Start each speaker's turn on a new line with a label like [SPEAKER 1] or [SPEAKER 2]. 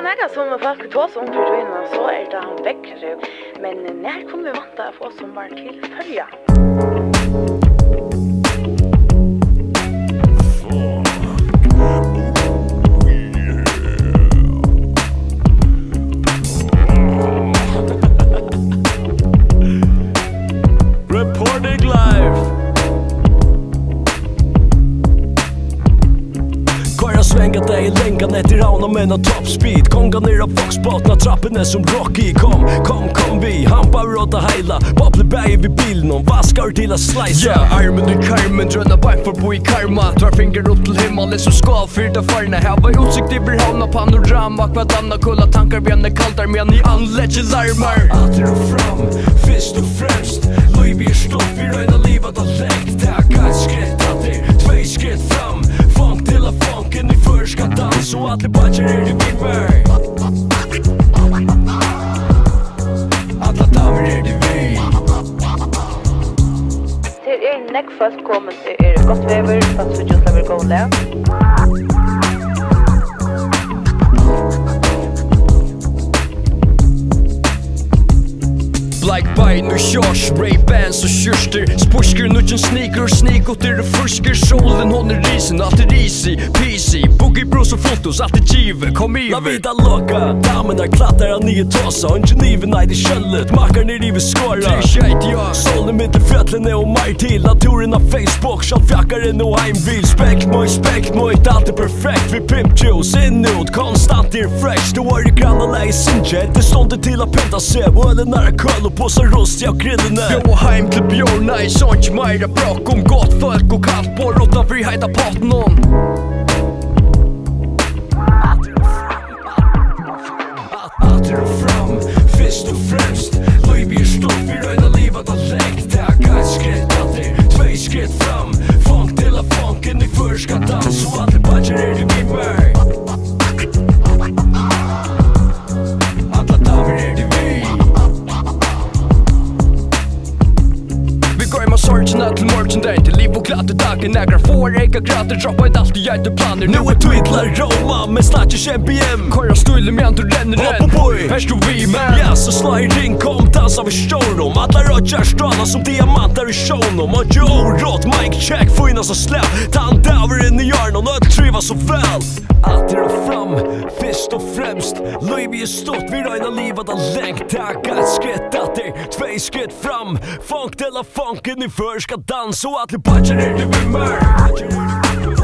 [SPEAKER 1] det något som folk tar som drøna så det väcker. Men när kommer vi vänta få sommar till förja?
[SPEAKER 2] Reporting live. Koyr Swangah dig langan etter havnarmenn og toppspeed. Kongarnir og Voxbotn trappuni som Rocky. Kom vi, hampaðir og heila. Boblibað yvir bilinum, vaskaður til sleisa.
[SPEAKER 3] Armin og karmin, drøna beint forbí karma. Tveir fingrar upp til himmalin som skál, fyri, farna. Hava útsikt yvir havna panorama. Hva anna kulla tankar vi enn kaldar men I anlegge larmar.
[SPEAKER 2] Atter og fram, fyrst og fremst. Yvir stopp, vi røyna livet og lengt. Takka et skritt atter, tvei skritt fram. Funk til a funken I fyr skal dans. Og alle badger det yvir. Alla damer det vi.
[SPEAKER 1] Det nekk folk kommer til godt vever, fast vi just lever gå der.
[SPEAKER 3] Like bein og shorts, Ray-Bans og kjørster. Sporsker, nudgen sneaker til det fursker. Solen hon risen, alt easy, peasy. Boogie-brús og fotos, alt givet, kom yvir.
[SPEAKER 2] La vida loca, damerna klattar nye tåsa. Og Geneve nei det kjøllet, Kongarnir yvir skåra. Solen mitt I fjøtlene og mer til. Naturen av Facebook, kjallfjakkaren og heimbil. Spekt mot, alt perfekt. Vi pimp juice, inut, konstant fresh. Du har granna leie sinje, det ståndet til å pynta seg. Ølen køl og påsa rost jag grillene.
[SPEAKER 3] Bjå heim til bjørna I sånt meira brak om gott folk og kallt på rådna fri heita potten om.
[SPEAKER 2] Atter og fram, fyrst og fremst. Yvir stopp, vi røyna livet og lengt. Takka et skritt atter, tvei skritt fram. Funk til a funken I fyr skal dans. Og alle badger det vi mer. Alla damer det vi.
[SPEAKER 3] Sorgena til morgendagen, til liv og glad til dagen. Nægra får eka grader, droppa I alt I hjerte planer.
[SPEAKER 2] Nu twiddlar Roma, men snart MPM.
[SPEAKER 3] Koyr støyler med du renner
[SPEAKER 2] Hopp på boy,
[SPEAKER 3] her stod vi man.
[SPEAKER 2] Ja, så slå I ring, kom, dansa vi showroom. Alla rödjar strala som diamanter I showroom. Och ju oråd, mic check, fina så släpp. Tant över in I hjärnan och trivas så väl. Atter och fram, fyrst och främst. Liv stått, vi röjna livet och längt. Tacka ett skritt atter, tvei skritt fram. Funk till a funken I fyr ska dans. Och alla badger det vi mer.